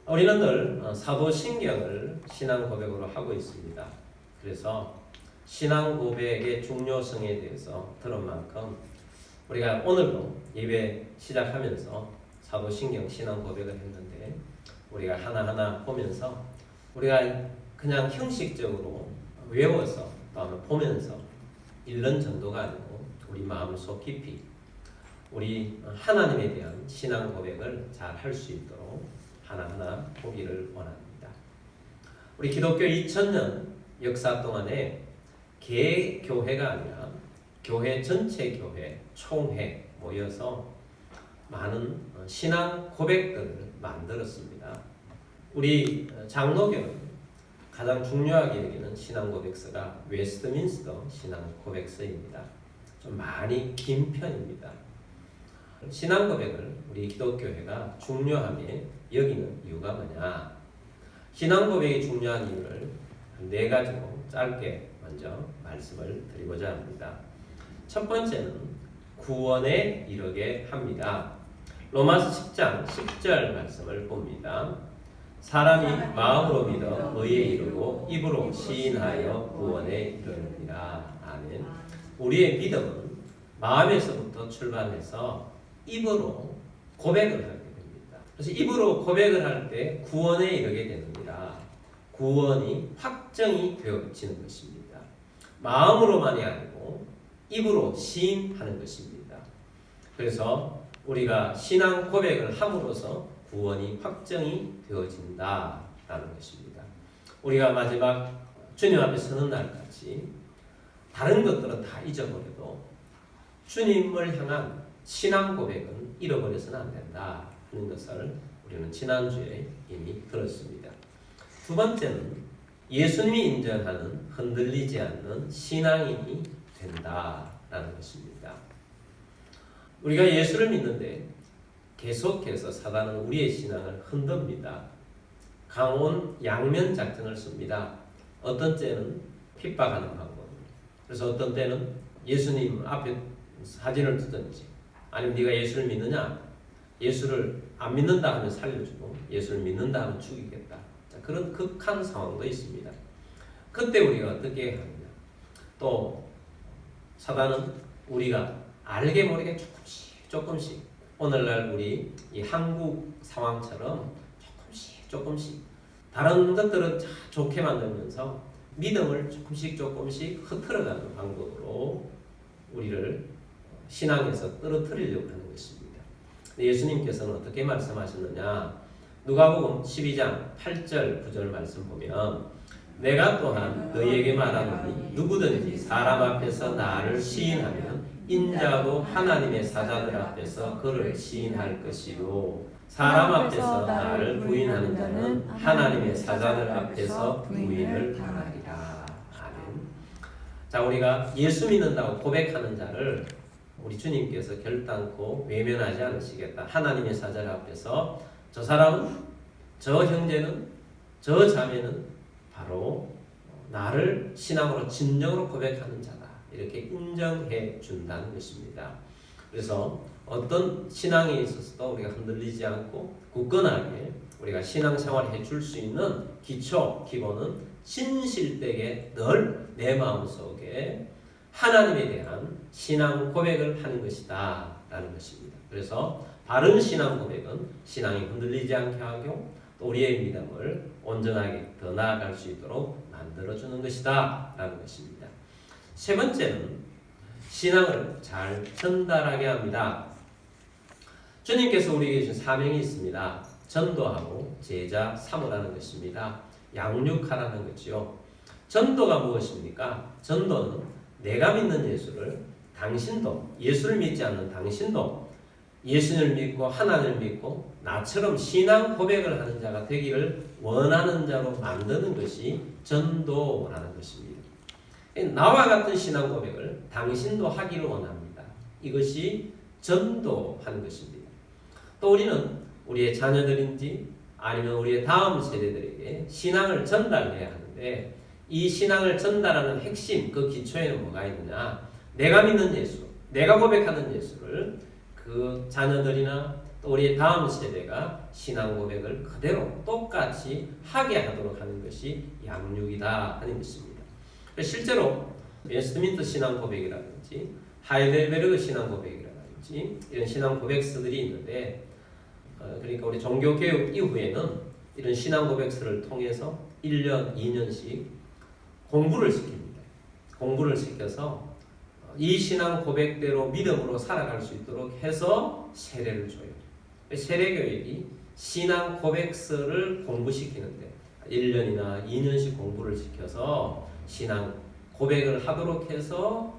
우리는 늘 사도신경을 신앙 고백으로 하고 있습니다. 그래서 신앙 고백의 중요성에 대해서 들은 만큼 우리가 오늘도 예배 시작하면서 사도신경 신앙 고백을 했는데 우리가 하나하나 보면서 우리가 그냥 형식적으로 외워서 다음에 보면서 읽는 정도가 아니고 우리 마음속 깊이 우리 하나님에 대한 신앙 고백을 잘 할 수 있도록 하나하나 보기를 원합니다. 우리 기독교 2000년 역사 동안에 개교회가 아니라 교회 전체 교회 총회 모여서 많은 신앙 고백들을 만들었습니다. 우리 장로교는 가장 중요하게 여기는 신앙 고백서가 웨스트민스터 신앙 고백서입니다. 좀 많이 긴 편입니다. 신앙 고백을 우리 기독교회가 중요하게 여기는 이유가 뭐냐? 신앙 고백이 중요한 이유를 네 가지로 짧게 먼저 말씀을 드리고자 합니다. 첫 번째는 구원에 이르게 합니다. 로마서 10장 10절 말씀을 봅니다. 사람이 마음으로 믿어 의에 이르고 입으로 시인하여 구원에 이르느니라. 아멘. 우리의 믿음은 마음에서부터 출발해서 입으로 고백을 하게 됩니다. 그래서 입으로 고백을 할 때 구원에 이르게 됩니다. 구원이 확정이 되어지는 것입니다. 마음으로만이 아니고 입으로 시인하는 것입니다. 그래서 우리가 신앙 고백을 함으로써 구원이 확정이 되어진다라는 것입니다. 우리가 마지막 주님 앞에 서는 날까지 다른 것들은 다 잊어버려도 주님을 향한 신앙 고백은 잃어버려서는 안 된다 하는 것을 우리는 지난주에 이미 들었습니다. 두 번째는 예수님이 인정하는 흔들리지 않는 신앙인이 된다라는 것입니다. 우리가 예수를 믿는데 계속해서 사단은 우리의 신앙을 흔듭니다. 강온 양면 작전을 씁니다. 어떤 때는 핍박하는 방법, 그래서 어떤 때는 예수님 앞에 사진을 두든지 아니면 네가 예수를 믿느냐? 예수를 안 믿는다 하면 살려주고 예수를 믿는다 하면 죽이겠다. 자, 그런 극한 상황도 있습니다. 그때 우리가 어떻게 해야 하느냐? 또 사단은 우리가 알게 모르게 조금씩 오늘날 우리 이 한국 상황처럼 조금씩 다른 것들은 좋게 만들면서 믿음을 조금씩 흐트러가는 방법으로 우리를 신앙에서 떨어뜨리려고 하는 것입니다. 예수님께서는 어떻게 말씀하셨느냐? 누가복음 12장 8절 9절 말씀 보면 내가 또한 너희에게 말하노니 누구든지 사람 앞에서 나를 시인하면 인자도 하나님의 사자들 앞에서 그를 시인할 것이요 사람 앞에서 나를 부인하는 자는 하나님의 사자들 앞에서 부인을 당하리라. 아멘. 자, 우리가 예수 믿는다고 고백하는 자를 우리 주님께서 결단코 외면하지 않으시겠다. 하나님의 사자들 앞에서 저 사람은, 저 형제는, 저 자매는 바로 나를 신앙으로 진정으로 고백하는 자다. 이렇게 인정해 준다는 것입니다. 그래서 어떤 신앙에 있어서도 우리가 흔들리지 않고 굳건하게 우리가 신앙생활을 해줄 수 있는 기본은 진실되게 늘 내 마음속에 하나님에 대한 신앙 고백을 하는 것이다 라는 것입니다. 그래서 바른 신앙 고백은 신앙이 흔들리지 않게 하고 또 우리의 믿음을 온전하게 더 나아갈 수 있도록 만들어주는 것이다 라는 것입니다. 세 번째는 신앙을 잘 전달하게 합니다. 주님께서 우리에게 주신 사명이 있습니다. 전도하고 제자 삼으라는 것입니다. 양육하라는 것이요. 전도가 무엇입니까? 전도는 내가 믿는 예수를 당신도, 예수를 믿지 않는 당신도 예수를 믿고 하나님을 믿고 나처럼 신앙 고백을 하는 자가 되기를 원하는 자로 만드는 것이 전도라는 것입니다. 나와 같은 신앙 고백을 당신도 하기를 원합니다. 이것이 전도하는 것입니다. 또 우리는 우리의 자녀들인지 아니면 우리의 다음 세대들에게 신앙을 전달해야 하는데 이 신앙을 전달하는 핵심, 그 기초에는 뭐가 있느냐? 내가 믿는 예수, 내가 고백하는 예수를 그 자녀들이나 또 또 우리 다음 세대가 신앙 고백을 그대로 똑같이 하게 하도록 하는 것이 양육이다 하는 것입니다. 실제로 웨스트민스터 신앙 고백이라든지 하이델베르그 신앙 고백이라든지 이런 신앙 고백서들이 있는데, 그러니까 우리 종교개혁 이후에는 이런 신앙 고백서를 통해서 1년, 2년씩 공부를 시킵니다. 공부를 시켜서 이 신앙 고백대로 믿음으로 살아갈 수 있도록 해서 세례를 줘요. 세례교육이 신앙 고백서를 공부시키는데 1년이나 2년씩 공부를 시켜서 신앙 고백을 하도록 해서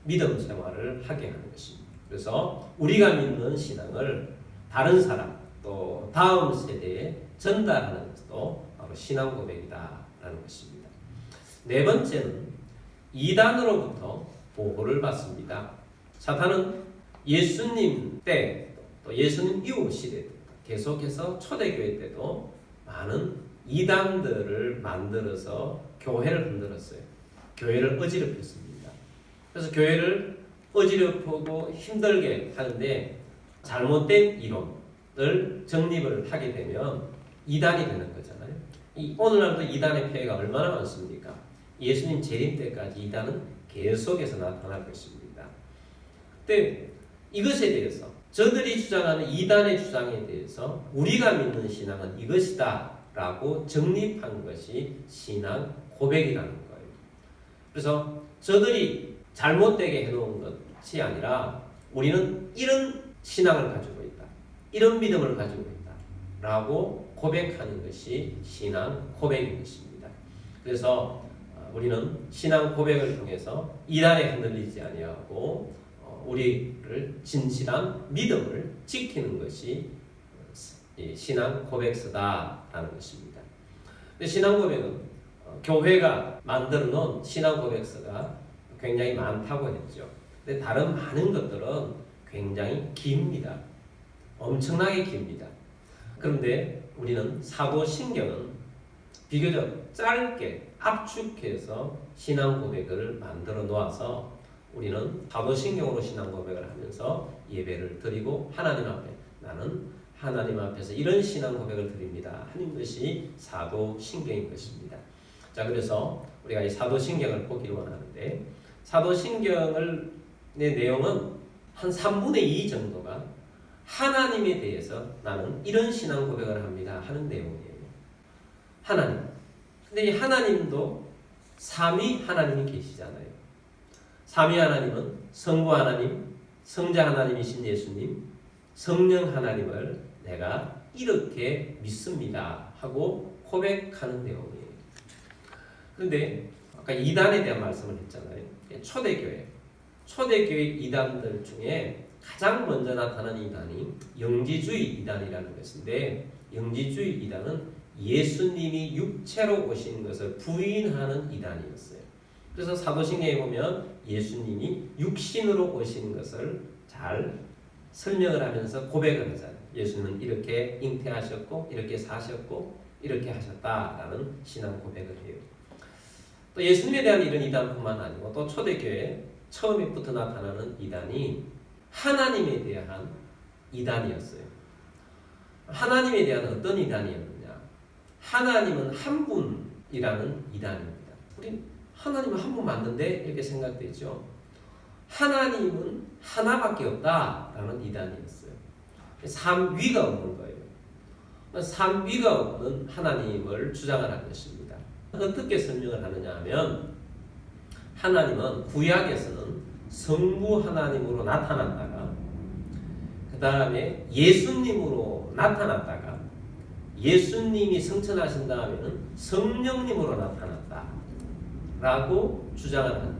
믿음 생활을 하게 하는 것입니다. 그래서 우리가 믿는 신앙을 다른 사람 또 다음 세대에 전달하는 것도 바로 신앙 고백이다라는 것입니다. 네 번째는 이단으로부터 보호를 받습니다. 사탄은 예수님 때 또 예수님 이후 시대 계속해서 초대교회 때도 많은 이단들을 만들어서 교회를 흔들었어요. 교회를 어지럽혔습니다. 그래서 교회를 어지럽히고 힘들게 하는데 잘못된 이론을 정립을 하게 되면 이단이 되는 거잖아요. 오늘날도 이단의 폐해가 얼마나 많습니까? 예수님 재림 때까지 이단은 계속해서 나타날 것입니다. 근데 이것에 대해서 저들이 주장하는 이단의 주장에 대해서 우리가 믿는 신앙은 이것이다 라고 정립한 것이 신앙 고백이라는 거예요. 그래서 저들이 잘못되게 해놓은 것이 아니라 우리는 이런 신앙을 가지고 있다, 이런 믿음을 가지고 있다 라고 고백하는 것이 신앙 고백인 것입니다. 그래서 우리는 신앙 고백을 통해서 이단에 흔들리지 아니하고 우리를 진실한 믿음을 지키는 것이 신앙 고백서다라는 것입니다. 근데 신앙 고백은 교회가 만들어 놓은 신앙 고백서가 굉장히 많다고 했죠. 근데 다른 많은 것들은 굉장히 깁니다. 엄청나게 깁니다. 그런데 우리는 사도신경은 비교적 짧게 압축해서 신앙 고백을 만들어 놓아서 우리는 사도신경으로 신앙 고백을 하면서 예배를 드리고 하나님 앞에 나는 하나님 앞에서 이런 신앙 고백을 드립니다 하는 것이 사도신경인 것입니다. 자, 그래서 우리가 이 사도신경을 보기를 원하는데 사도신경의 내용은 한 3분의 2 정도가 하나님에 대해서 나는 이런 신앙 고백을 합니다 하는 내용이에요. 하나님. 근데 이 하나님도 삼위 하나님이 계시잖아요. 삼위 하나님은 성부 하나님, 성자 하나님이신 예수님, 성령 하나님을 내가 이렇게 믿습니다 하고 고백하는 내용이에요. 그런데 아까 이단에 대한 말씀을 했잖아요. 초대교회 이단들 중에 가장 먼저 나타난 이단이 영지주의 이단이라는 것인데, 영지주의 이단은 예수님이 육체로 오신 것을 부인하는 이단이었어요. 그래서 사도신경에 보면 예수님이 육신으로 오신 것을 잘 설명을 하면서 고백을 하잖아요. 예수님은 이렇게 잉태하셨고 이렇게 사셨고 이렇게 하셨다라는 신앙 고백을 해요. 또 예수님에 대한 이런 이단뿐만 아니고 또 초대교회 처음부터 나타나는 이단이 하나님에 대한 이단이었어요. 하나님에 대한 어떤 이단이었느냐? 하나님은 한 분이라는 이단입니다. 우리 하나님은 한 분 맞는데 이렇게 생각되죠. 하나님은 하나밖에 없다라는 이단이었어요. 삼위가 없는 거예요. 삼위가 없는 하나님을 주장을 한 것입니다. 어떻게 설명을 하느냐 하면 하나님은 구약에서는 성부 하나님으로 나타났다가 그 다음에 예수님으로 나타났다가 예수님이 성천하신 다음에는 성령님으로 나타났다 라고 주장을 하는 거예요.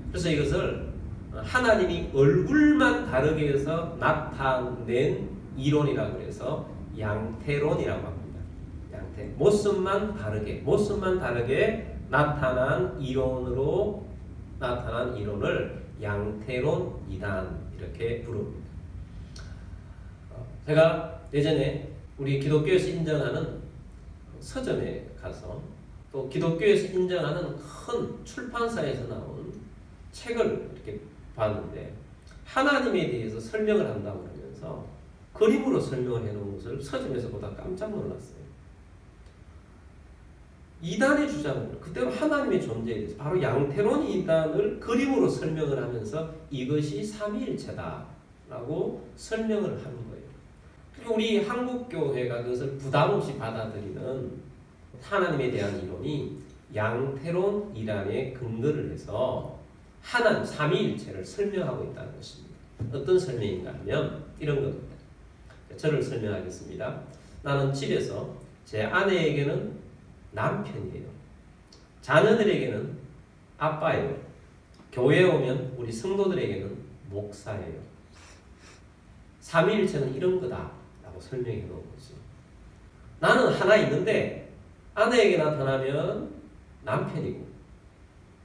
그래서 이것을 하나님이 얼굴만 다르게 해서 나타낸 이론이라고 해서 양태론이라고 합니다. 모습만 다르게 나타난 이론을 양태론 이단 이렇게 부릅니다. 제가 예전에 우리 기독교에서 인정하는 서점에 가서 또 기독교에서 인정하는 큰 출판사에서 나온 책을 이렇게 봤는데 하나님에 대해서 설명을 한다고 하면서 그림으로 설명을 해놓은 것을 서점에서 보다 깜짝 놀랐어요. 이단의 주장은 그대로 하나님의 존재에 대해서 바로 양태론 이단을 그림으로 설명을 하면서 이것이 삼위일체다라고 설명을 하는 거예요. 그리고 우리 한국교회가 그것을 부담없이 받아들이는 하나님에 대한 이론이 양태론 이단에 근거를 해서 하나님 삼위일체를 설명하고 있다는 것입니다. 어떤 설명인가 하면 이런 겁니다. 저를 설명하겠습니다. 나는 집에서 제 아내에게는 남편이에요. 자녀들에게는 아빠예요. 교회에 오면 우리 성도들에게는 목사예요. 삼위일체는 이런 거다라고 설명해 놓은 거죠. 나는 하나 있는데 아내에게 나타나면 남편이고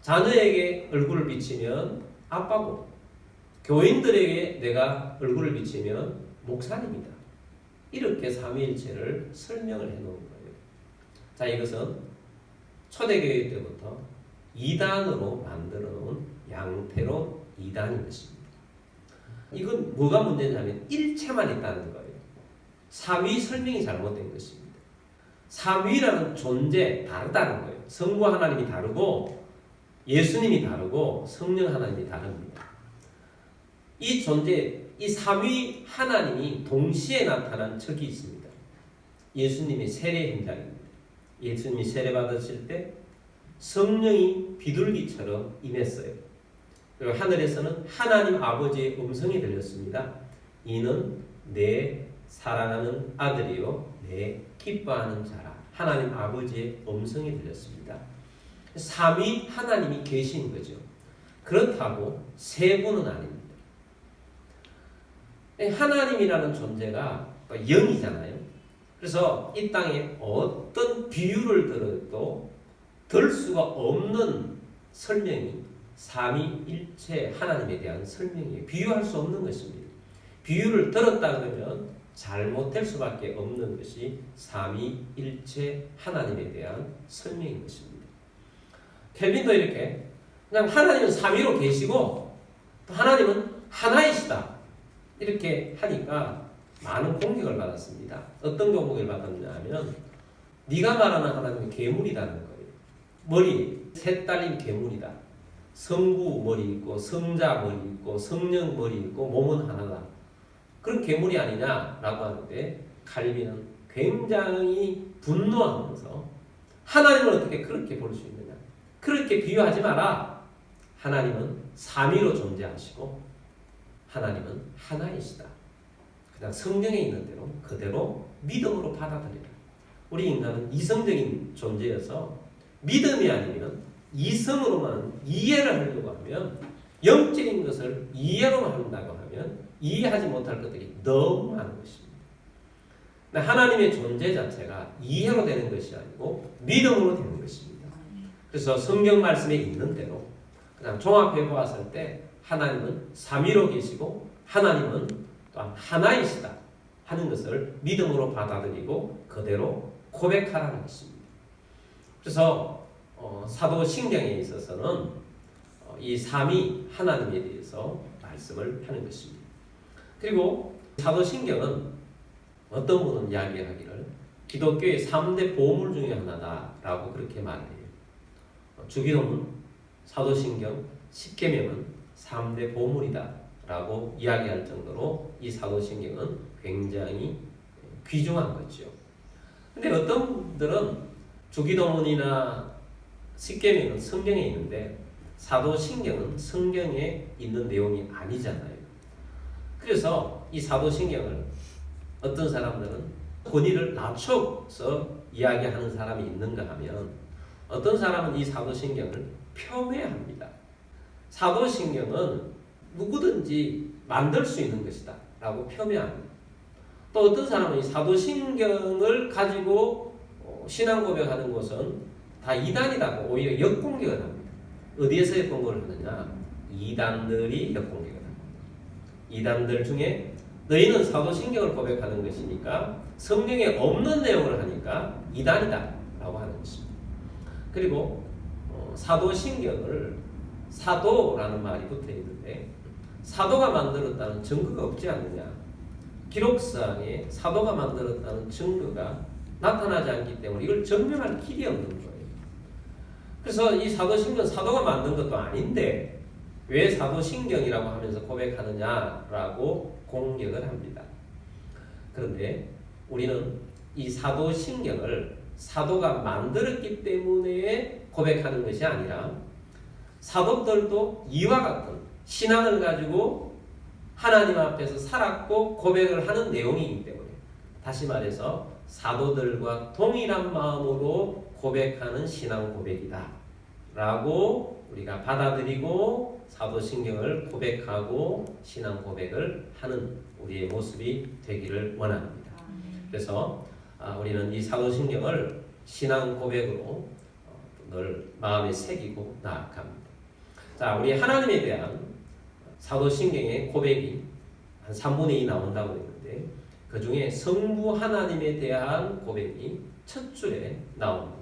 자녀에게 얼굴을 비치면 아빠고 교인들에게 내가 얼굴을 비치면 목사님이다. 이렇게 삼위일체를 설명을 해놓은 거예요. 자, 이것은 초대교회 때부터 이단으로 만들어 놓은 양태론 이단인 것입니다. 이건 뭐가 문제냐면 일체만 있다는 거예요. 삼위 설명이 잘못된 것입니다. 삼위라는 존재 다르다는 거예요. 성부 하나님이 다르고 예수님이 다르고 성령 하나님이 다릅니다. 이 존재, 이 삼위 하나님이 동시에 나타난 적이 있습니다. 예수님의 세례 현장입니다. 예수님이 세례 받으실 때 성령이 비둘기처럼 임했어요. 그리고 하늘에서는 하나님 아버지의 음성이 들렸습니다. 이는 내 사랑하는 아들이요 내 기뻐하는 자라. 하나님 아버지의 음성이 들렸습니다. 삼위 하나님이 계신 거죠. 그렇다고 세 분은 아닙니다. 하나님이라는 존재가 영이잖아요. 그래서 이 땅에 어떤 비유를 들어도 들 수가 없는 설명이 삼위일체 하나님에 대한 설명이에요. 비유할 수 없는 것입니다. 비유를 들었다 그러면 잘못될 수밖에 없는 것이 삼위일체 하나님에 대한 설명인 것입니다. 켈빈도 이렇게 그냥 하나님은 삼위로 계시고 하나님은 하나이시다 이렇게 하니까 많은 공격을 받았습니다. 어떤 공격을 받았냐 하면 네가 말하는 하나님은 괴물이라는 거예요. 머리 셋 달린 괴물이다. 성부 머리 있고 성자 머리 있고 성령 머리 있고 몸은 하나다. 그런 괴물이 아니냐라고 하는데 칼빈은 굉장히 분노하면서 하나님을 어떻게 그렇게 볼 수 있느냐. 그렇게 비유하지 마라. 하나님은 삼위로 존재하시고 하나님은 하나이시다. 그냥 성경에 있는 대로 그대로 믿음으로 받아들이라. 우리 인간은 이성적인 존재여서 믿음이 아니면 이성으로만 이해를 하려고 하면 영적인 것을 이해로만 한다고 하면 이해하지 못할 것들이 너무 많은 것입니다. 하나님의 존재 자체가 이해로 되는 것이 아니고 믿음으로 되는 것입니다. 그래서 성경 말씀에 있는 대로 그냥 종합해 보았을 때 하나님은 삼위로 계시고 하나님은 또한 하나이시다 하는 것을 믿음으로 받아들이고 그대로 고백하라는 것입니다. 그래서 사도신경에 있어서는 이 삼위 하나님에 대해서 말씀을 하는 것입니다. 그리고 사도신경은 어떤 분은 이야기하기를 기독교의 3대 보물 중에 하나다라고 그렇게 말해요. 주기도문, 사도신경, 십계명은 3대 보물이다 라고 이야기할 정도로 이 사도신경은 굉장히 귀중한 거죠. 근데 어떤 분들은 주기도문이나 십계명은 성경에 있는데 사도신경은 성경에 있는 내용이 아니잖아요. 그래서 이 사도신경을 어떤 사람들은 권위를 낮춰서 이야기하는 사람이 있는가 하면 어떤 사람은 이 사도신경을 폄훼합니다. 사도신경은 누구든지 만들 수 있는 것이다 라고 폄훼합니다. 또 어떤 사람은 이 사도신경을 가지고 신앙 고백하는 것은 다 이단이다고 오히려 역공격을 합니다. 어디에서 역공격을 하느냐? 이단들이 역공격을 합니다. 이단들 중에 너희는 사도신경을 고백하는 것이니까 성경에 없는 내용을 하니까 이단이다 라고 하는 것입니다. 그리고 사도신경을 사도라는 말이 붙어 있는데 사도가 만들었다는 증거가 없지 않느냐. 기록상에 사도가 만들었다는 증거가 나타나지 않기 때문에 이걸 증명할 길이 없는 거예요. 그래서 이 사도신경 사도가 만든 것도 아닌데 왜 사도신경이라고 하면서 고백하느냐라고 공격을 합니다. 그런데 우리는 이 사도신경을 사도가 만들었기 때문에 고백하는 것이 아니라 사도들도 이와 같은 신앙을 가지고 하나님 앞에서 살았고 고백을 하는 내용이기 때문에 다시 말해서 사도들과 동일한 마음으로 고백하는 신앙 고백이다 라고 우리가 받아들이고 사도신경을 고백하고 신앙 고백을 하는 우리의 모습이 되기를 원합니다. 그래서 우리는 이 사도신경을 신앙 고백으로 늘 마음에 새기고 나아갑니다. 자, 우리 하나님에 대한 사도신경의 고백이 한 3분의 2 나온다고 했는데 그 중에 성부 하나님에 대한 고백이 첫 줄에 나옵니다.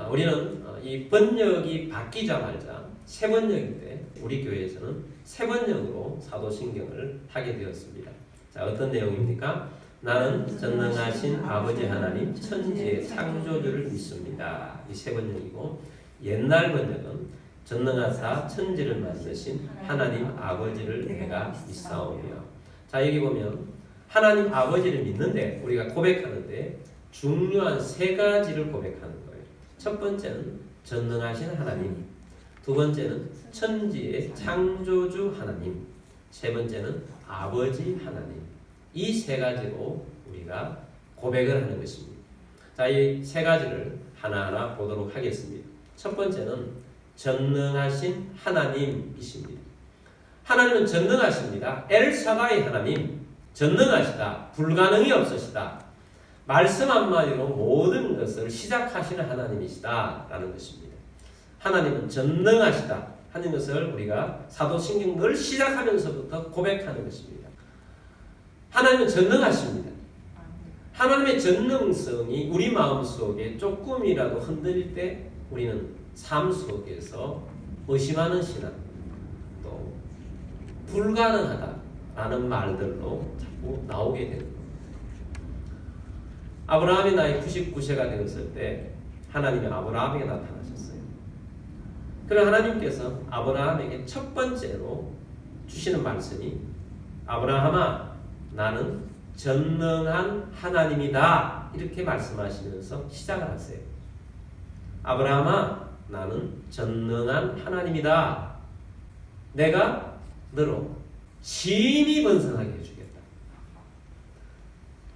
우리는 이 번역이 바뀌자마자 새 번역인데 우리 교회에서는 새 번역으로 사도신경을 하게 되었습니다. 자, 어떤 내용입니까? 나는 전능하신 아버지 하나님 천지의 창조주를 믿습니다. 이 새 번역이고 옛날 번역은 전능하사 천지를 만드신 하나님 아버지를 내가 믿사오며. 자, 여기 보면 하나님 아버지를 믿는데 우리가 고백하는데 중요한 세 가지를 고백하는 거예요. 첫 번째는 전능하신 하나님, 두 번째는 천지의 창조주 하나님, 세 번째는 아버지 하나님. 이 세 가지로 우리가 고백을 하는 것입니다. 자, 이 세 가지를 하나하나 보도록 하겠습니다. 첫 번째는 전능하신 하나님이십니다. 하나님은 전능하십니다. 엘샤다이 하나님, 전능하시다, 불가능이 없으시다. 말씀 한마디로 모든 것을 시작하시는 하나님이시다 라는 것입니다. 하나님은 전능하시다 하는 것을 우리가 사도신경 늘 시작하면서부터 고백하는 것입니다. 하나님은 전능하십니다. 하나님의 전능성이 우리 마음속에 조금이라도 흔들릴 때 우리는 삶 속에서 의심하는 신앙, 또 불가능하다라는 말들로 자꾸 나오게 되는 겁니다. 아브라함이 나이 99세가 되었을 때 하나님이 아브라함에게 나타나셨어요. 그럼 하나님께서 아브라함에게 첫 번째로 주시는 말씀이 아브라함아 나는 전능한 하나님이다 이렇게 말씀하시면서 시작을 하세요. 아브라함아 나는 전능한 하나님이다. 내가 너로 심히 번성하게 해주겠다.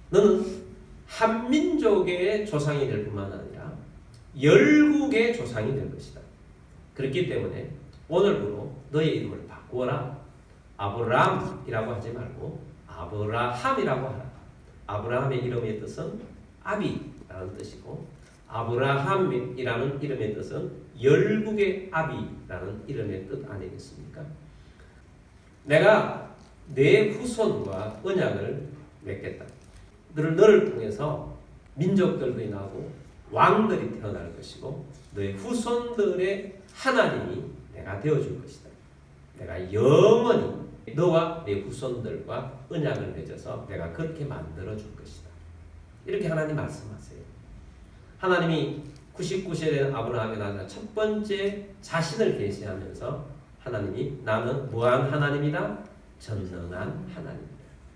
너는 한 민족의 조상이 될 뿐만 아니라 열국의 조상이 될 것이다. 그렇기 때문에 오늘부로 너의 이름을 바꾸어라. 아브람이라고 하지 말고 아브라함이라고 하라. 아브라함의 이름의 뜻은 아비라는 뜻이고 아브라함이라는 이름의 뜻은 열국의 아비라는 이름의 뜻 아니겠습니까? 내가 내 후손과 언약을 맺겠다. 너를 통해서 민족들이 나고 왕들이 태어날 것이고 너의 후손들의 하나님이 내가 되어줄 것이다. 내가 영원히 너와 내 후손들과 언약을 맺어서 내가 그렇게 만들어줄 것이다. 이렇게 하나님 말씀하세요. 하나님이 99세에 된 아브라함에 나타나 첫 번째 자신을 계시하면서 하나님이 나는 무한 하나님이다. 전능한 하나님이다.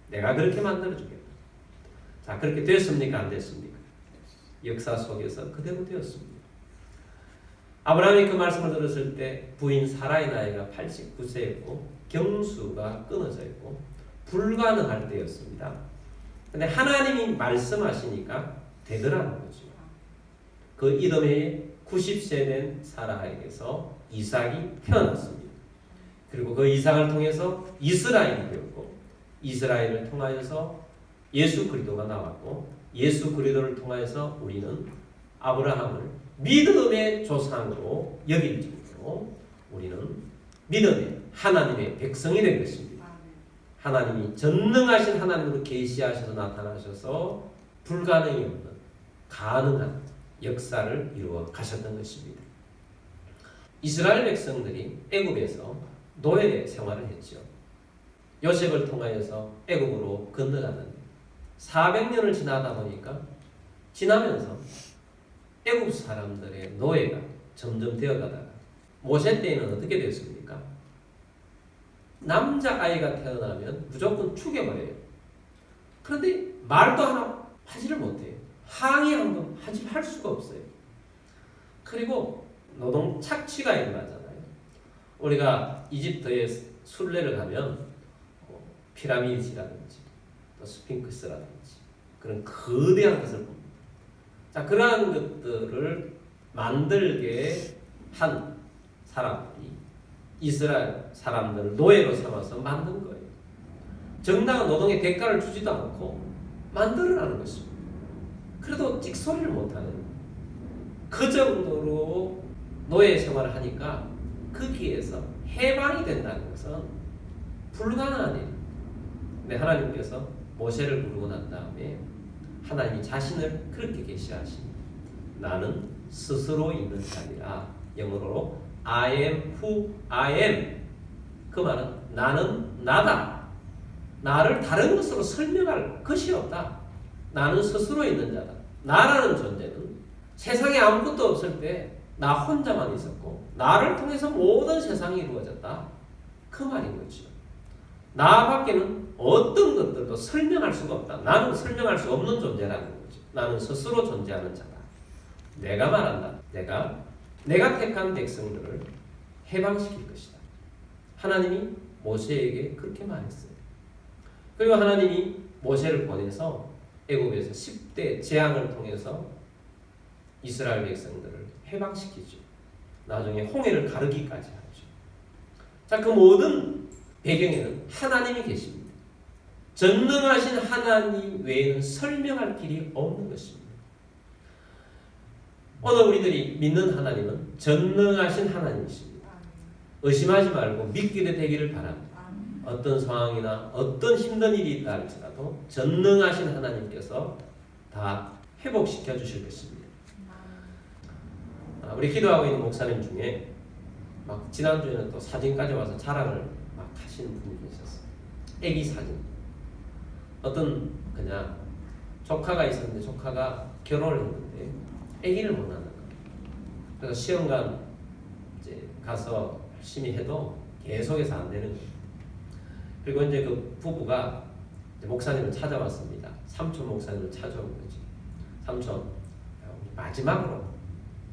내가 그렇게 만들어주겠다. 자, 그렇게 됐습니까? 안 됐습니까? 역사 속에서 그대로 되었습니다. 아브라함이 그 말씀을 들었을 때 부인 사라의 나이가 89세였고 경수가 끊어져 있고 불가능할 때였습니다. 근데 하나님이 말씀하시니까 되더라는 거죠. 그 이듬해에 90세 된 사라에게서 이삭이 태어났습니다. 그리고 그 이삭을 통해서 이스라엘이 되었고 이스라엘을 통하여서 예수 그리스도가 나왔고 예수 그리스도를 통하여서 우리는 아브라함을 믿음의 조상으로 여길 정도로 우리는 믿음의 하나님의 백성이 된 것입니다. 하나님이 전능하신 하나님으로 계시하셔서 나타나셔서 불가능이 없는 가능한 역사를 이루어 가셨던 것입니다. 이스라엘 백성들이 애굽에서 노예 생활을 했죠. 요셉을 통하여서 애굽으로 건너가는데 400년을 지나다 보니까 지나면서 애굽 사람들의 노예가 점점 되어가다가 모세 때에는 어떻게 됐습니까? 남자아이가 태어나면 무조건 죽여버려요. 그런데 말도 하나 하지를 못해요. 항의 한번 할 수가 없어요. 그리고 노동 착취가 일어나잖아요. 우리가 이집트의 순례를 가면 피라미드라든지 또 스핑크스라든지 그런 거대한 것을 봅니다. 자, 그러한 것들을 만들게 한 사람들이 이스라엘 사람들을 노예로 삼아서 만든 거예요. 정당한 노동의 대가를 주지도 않고 만들어라는 것입니다. 그래도 찍소리를 못하는 그 정도로 노예 생활을 하니까 거기에서 해방이 된다는 것은 불가능한 일입니다. 근데 하나님께서 모세를 부르고 난 다음에 하나님이 자신을 그렇게 계시하십니다. 나는 스스로 있는 자니라. 영어로 I am who I am. 그 말은 나는 나다. 나를 다른 것으로 설명할 것이 없다. 나는 스스로 있는 자다. 나라는 존재는 세상에 아무것도 없을 때 나 혼자만 있었고 나를 통해서 모든 세상이 이루어졌다. 그 말인 거죠. 나밖에는 어떤 것들도 설명할 수가 없다. 나는 설명할 수 없는 존재라는 거죠. 나는 스스로 존재하는 자다. 내가 말한다. 내가 택한 백성들을 해방시킬 것이다. 하나님이 모세에게 그렇게 말했어요. 그리고 하나님이 모세를 보내서 애굽에서 10대 재앙을 통해서 이스라엘 백성들을 해방시키죠. 나중에 홍해를 가르기까지 하죠. 자, 그 모든 배경에는 하나님이 계십니다. 전능하신 하나님 외에는 설명할 길이 없는 것입니다. 오늘 우리들이 믿는 하나님은 전능하신 하나님이십니다. 의심하지 말고 믿게 되기를 바랍니다. 어떤 상황이나 어떤 힘든 일이 있다 할지라도 전능하신 하나님께서 다 회복시켜 주실 것입니다. 우리 기도하고 있는 목사님 중에 막 지난주에는 또 사진까지 와서 자랑을 막 하시는 분이 계셨어요. 애기 사진. 어떤 그냥 조카가 있었는데 조카가 결혼을 했는데 애기를 못 낳는 거예요. 그래서 시험관 이제 가서 열심히 해도 계속해서 안 되는 거예요. 그리고 이제 그 부부가 이제 목사님을 찾아왔습니다. 삼촌 목사님을 찾아온 거지. 삼촌, 마지막으로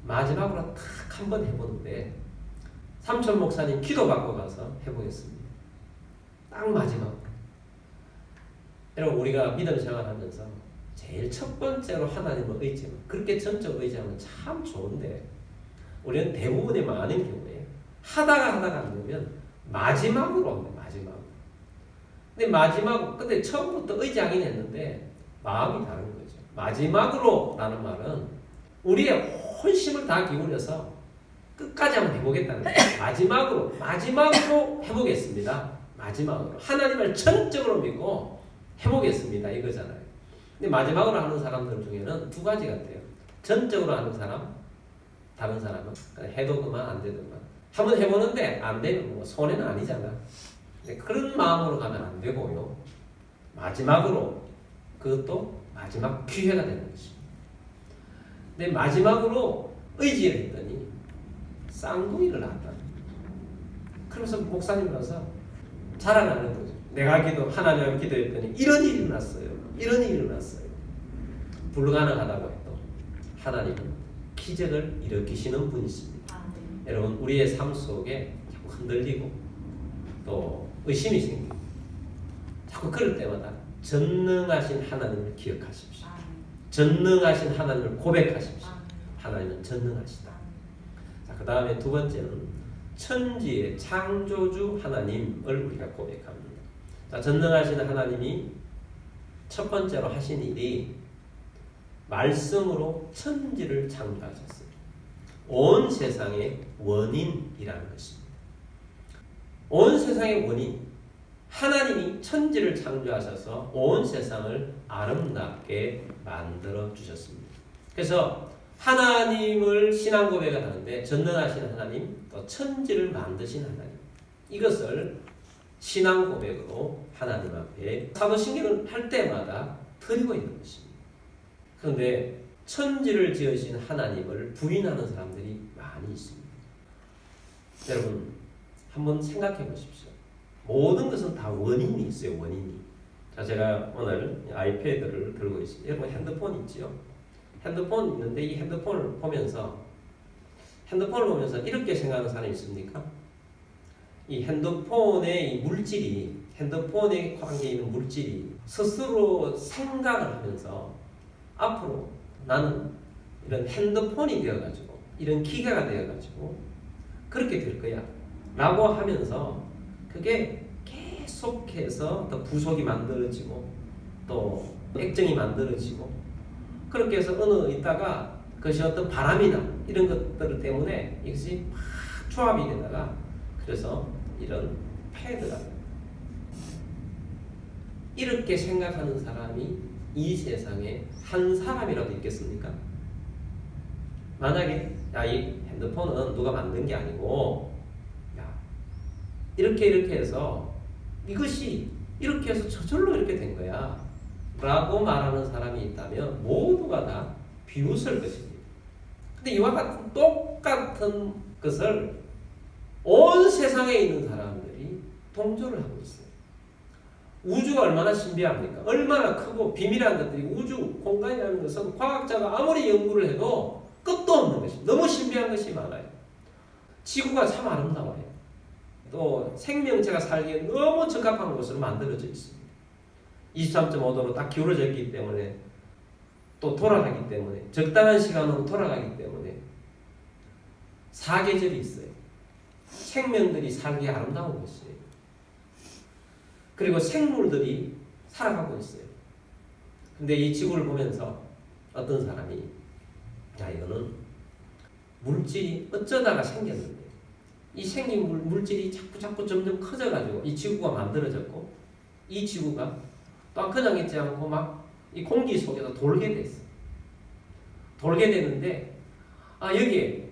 딱 한 번 해보는데 삼촌 목사님 기도받고 가서 해보겠습니다. 딱 마지막으로. 여러분, 우리가 믿음 생활하면서 제일 첫 번째로 하나님을 의지하면, 그렇게 전적 의지하면 참 좋은데 우리는 대부분의 많은 경우에 하다가 안 되면 마지막으로 합니다. 근데 처음부터 의지하긴 했는데 마음이 다른 거죠. 마지막으로 라는 말은 우리의 혼심을 다 기울여서 끝까지 한번 해보겠다는 거예요. 마지막으로 해보겠습니다. 마지막으로 하나님을 전적으로 믿고 해보겠습니다. 이거잖아요. 근데 마지막으로 하는 사람들 중에는 두 가지 같아요. 전적으로 하는 사람, 다른 사람은 해도 그만 안 되도 그만. 한번 해보는데 안 되면 뭐 손해는 아니잖아. 그런 마음으로 가면 안 되고요. 마지막으로, 그것도 마지막 기회가 되는 것입니다. 근데 마지막으로 의지를 했더니 쌍둥이를 낳았다. 그러면서 목사님 가서 자랑하는 거죠. 내가 하나님을 기도했더니 이런 일이 일어났어요. 불가능하다고 해도 하나님은 기적을 일으키시는 분이십니다. 여러분, 우리의 삶 속에 자꾸 흔들리고 또 의심이 생기고 자꾸 그럴 때마다 전능하신 하나님을 기억하십시오. 전능하신 하나님을 고백하십시오. 하나님은 전능하시다. 자, 그 다음에 두 번째는 천지의 창조주 하나님을 우리가 고백합니다. 자, 전능하신 하나님이 첫 번째로 하신 일이 말씀으로 천지를 창조하셨습니다. 온 세상의 원인이라는 것입니다. 온 세상의 원인, 하나님이 천지를 창조하셔서 온 세상을 아름답게 만들어 주셨습니다. 그래서 하나님을 신앙 고백을 하는데 전능하신 하나님, 또 천지를 만드신 하나님, 이것을 신앙 고백으로 하나님 앞에 사도신경을 할 때마다 드리고 있는 것입니다. 그런데 천지를 지으신 하나님을 부인하는 사람들이 많이 있습니다. 여러분 한번 생각해 보십시오. 모든 것은 다 원인이 있어요. 원인이. 자, 제가 오늘 아이패드를 들고 있습니다. 여러분 핸드폰 있지요? 핸드폰 있는데 이 핸드폰을 보면서 이렇게 생각하는 사람이 있습니까? 이 핸드폰의 이 물질이, 핸드폰에 관계 있는 물질이 스스로 생각을 하면서 앞으로 나는 이런 핸드폰이 되어가지고 이런 기계가 되어가지고 그렇게 될 거야 라고 하면서 그게 계속해서 더 부속이 만들어지고 또 액정이 만들어지고 그렇게 해서 어느 있다가 그것이 어떤 바람이나 이런 것들 때문에 이것이 막 조합이 되다가 그래서 이런 패드가 이렇게 생각하는 사람이 이 세상에 한 사람이라도 있겠습니까? 만약에 이 핸드폰은 누가 만든 게 아니고 이렇게 해서 이것이 이렇게 해서 저절로 이렇게 된 거야 라고 말하는 사람이 있다면 모두가 다 비웃을 것입니다. 근데 이와 같은 똑같은 것을 온 세상에 있는 사람들이 동조를 하고 있어요. 우주가 얼마나 신비합니까? 얼마나 크고 비밀한 것들이 우주 공간이라는 것은 과학자가 아무리 연구를 해도 끝도 없는 것입니다. 너무 신비한 것이 많아요. 지구가 참 아름다워요. 또 생명체가 살기에 너무 적합한 곳으로 만들어져 있습니다. 23.5도로 딱 기울어져 있기 때문에 또 돌아가기 때문에 적당한 시간으로 돌아가기 때문에 사계절이 있어요. 생명들이 살기에 아름다운 곳이에요. 그리고 생물들이 살아가고 있어요. 근데 이 지구를 보면서 어떤 사람이 이거는 물질이 어쩌다가 생겼는데 이 생긴 물질이 자꾸 점점 커져가지고 이 지구가 만들어졌고 이 지구가 또 그냥 있지 않고 막 이 공기 속에서 돌게 됐어. 돌게 되는데 여기에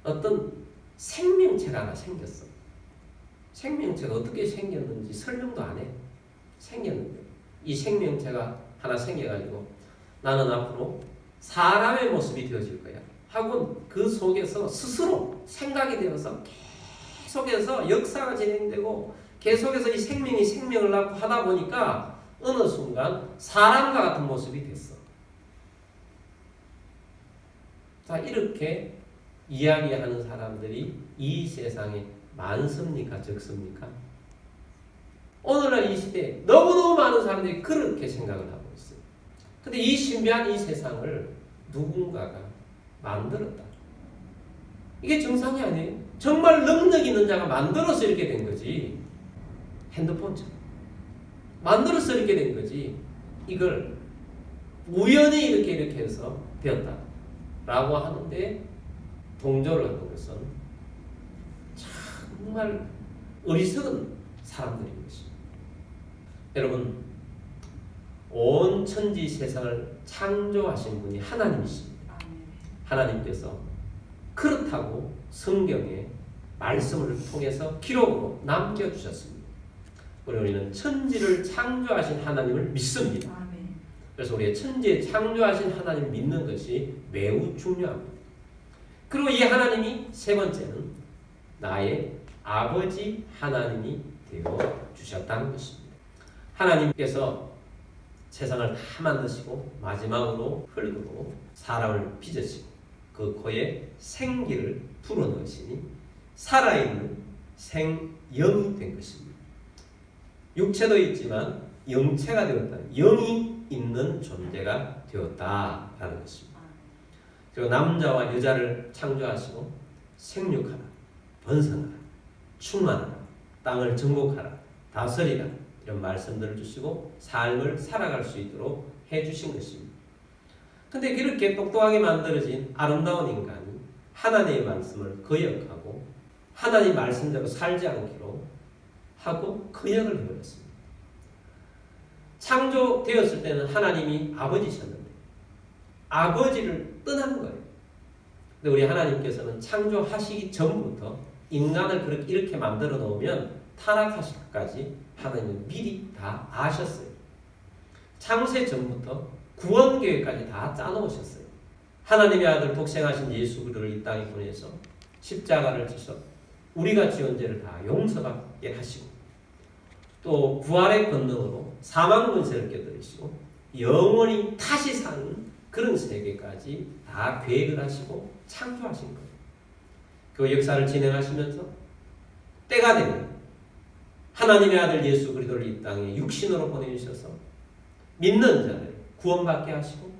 어떤 생명체가 하나 생겼어. 생명체가 어떻게 생겼는지 설명도 안 해. 생겼는데 이 생명체가 하나 생겨가지고 나는 앞으로 사람의 모습이 되어질 거야 하고 그 속에서 스스로 생각이 되어서 계속해서 역사가 진행되고 계속해서 이 생명이 생명을 낳고 하다 보니까 어느 순간 사람과 같은 모습이 됐어. 자, 이렇게 이야기하는 사람들이 이 세상에 많습니까? 적습니까? 오늘날 이 시대에 너무너무 많은 사람들이 그렇게 생각을 하고 있어요. 근데 이 신비한 이 세상을 누군가가 만들었다. 이게 정상이 아니에요. 정말 능력 있는 자가 만들어서 이렇게 된 거지. 핸드폰처럼. 만들어서 이렇게 된 거지. 이걸 우연히 이렇게 해서 되었다. 라고 하는데 동조를 하는 것은 정말 어리석은 사람들인 것입니다. 여러분, 온 천지 세상을 창조하신 분이 하나님이십니다. 하나님께서 그렇다고 성경에 말씀을 통해서 기록으로 남겨주셨습니다. 우리는 천지를 창조하신 하나님을 믿습니다. 그래서 우리의 천지에 창조하신 하나님을 믿는 것이 매우 중요합니다. 그리고 이 하나님이 세 번째는 나의 아버지 하나님이 되어 주셨다는 것입니다. 하나님께서 세상을 다 만드시고 마지막으로 흙으로 사람을 빚으시고 그 코에 생기를 불어넣으시니 살아있는 생영이 된 것입니다. 육체도 있지만 영체가 되었다. 영이 있는 존재가 되었다라는 것입니다. 그리고 남자와 여자를 창조하시고 생육하라, 번성하라, 충만하라, 땅을 정복하라, 다스리라 이런 말씀들을 주시고 삶을 살아갈 수 있도록 해주신 것입니다. 근데 이렇게 똑똑하게 만들어진 아름다운 인간이 하나님의 말씀을 거역하고 하나님 말씀대로 살지 않기로 하고 거역을 해버렸습니다. 창조되었을 때는 하나님이 아버지셨는데 아버지를 떠난 거예요. 근데 우리 하나님께서는 창조하시기 전부터 인간을 그렇게 이렇게 만들어 놓으면 타락하실까지 하나님은 미리 다 아셨어요. 창세 전부터 구원 계획까지 다 짜놓으셨어요. 하나님의 아들 독생하신 예수 그리스도를 이 땅에 보내서 십자가를 지서 우리가 지은 죄를 다 용서받게 하시고 또 부활의 권능으로 사망 권세를 깨뜨리시고 영원히 다시 사는 그런 세계까지 다 계획을 하시고 창조하신 거예요. 그 역사를 진행하시면서 때가 되면 하나님의 아들 예수 그리스도를 이 땅에 육신으로 보내주셔서 믿는 자들 구원받게 하시고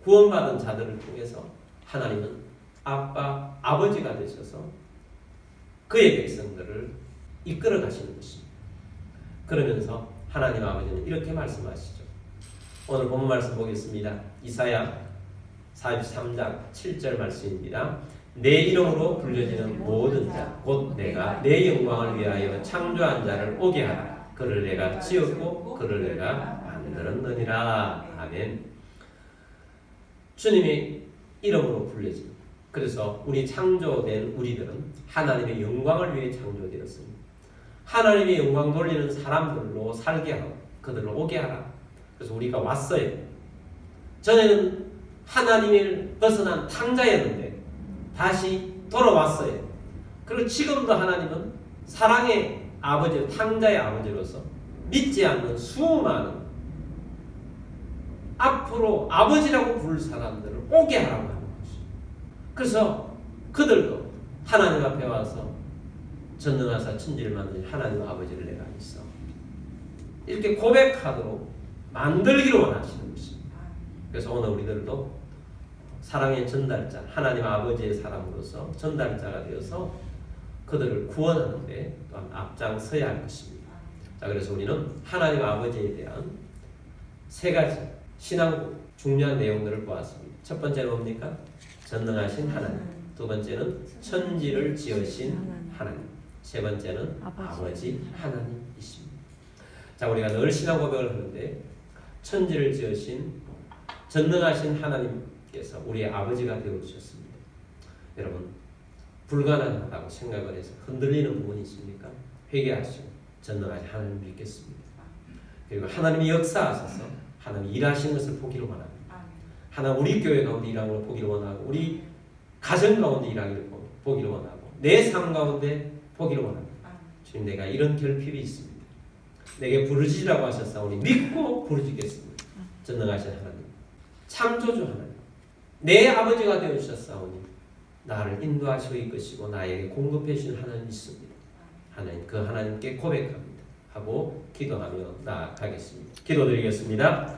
구원받은 자들을 통해서 하나님은 아빠, 아버지가 되셔서 그의 백성들을 이끌어 가시는 것입니다. 그러면서 하나님 아버지는 이렇게 말씀하시죠. 오늘 본문 말씀 보겠습니다. 이사야 43장 7절 말씀입니다. 내 이름으로 불려지는 모든 자 곧 내가 내 영광을 위하여 창조한 자를 오게 하라. 그를 내가 지었고 그를 내가 만들었느니라. 아멘. 주님의 이름으로 불려지는, 그래서 우리 창조된 우리들은 하나님의 영광을 위해 창조되었습니다. 하나님의 영광 돌리는 사람들로 살게 하고 그들을 오게 하라. 그래서 우리가 왔어요. 전에는 하나님을 벗어난 탕자였는데 다시 돌아왔어요. 그리고 지금도 하나님은 사랑의 아버지, 탕자의 아버지로서 믿지 않는 수많은 앞으로 아버지라고 부를 사람들을 오게 하라고 하는 것이죠. 그래서 그들도 하나님 앞에 와서 전능하사 천지를 만든 하나님 아버지를 내가 있어 이렇게 고백하도록 만들기를 원하시는 것입니다. 그래서 오늘 우리들도 사랑의 전달자, 하나님 아버지의 사람으로서 전달자가 되어서 그들을 구원하는 데 또한 앞장서야 할 것입니다. 자, 그래서 우리는 하나님 아버지에 대한 세 가지 신앙 중요한 내용들을 보았습니다. 첫 번째는 뭡니까? 전능하신 하나님. 두 번째는 천지를 지으신 하나님. 세 번째는 아버지 하나님이십니다. 자, 우리가 늘 신앙 고백을 하는데 천지를 지으신 전능하신 하나님께서 우리의 아버지가 되어주셨습니다. 여러분, 불가능하다고 생각을 해서 흔들리는 부분이 있습니까? 회개하시고 전능하신 하나님 믿겠습니다. 그리고 하나님이 역사하셔서 하나님 일하시는 것을 보기를 원합니다. 하나님 우리 교회 가운데 일하는 걸 보기를 원하고 우리 가정 가운데 일하기를 보기를 원하고 내 삶 가운데 보기를 원합니다. 주님, 내가 이런 결핍이 있습니다. 내게 부르짖으라고 하셨사오니 믿고 부르짖겠습니다. 전능하신 하나님, 창조주 하나님, 내 아버지가 되어주셨사오니 나를 인도하시고 이끄시고 나에게 공급해 주신 하나님 있습니다. 하나님, 그 하나님께 고백합니다. 하고 기도하며 나아가겠습니다. 기도드리겠습니다.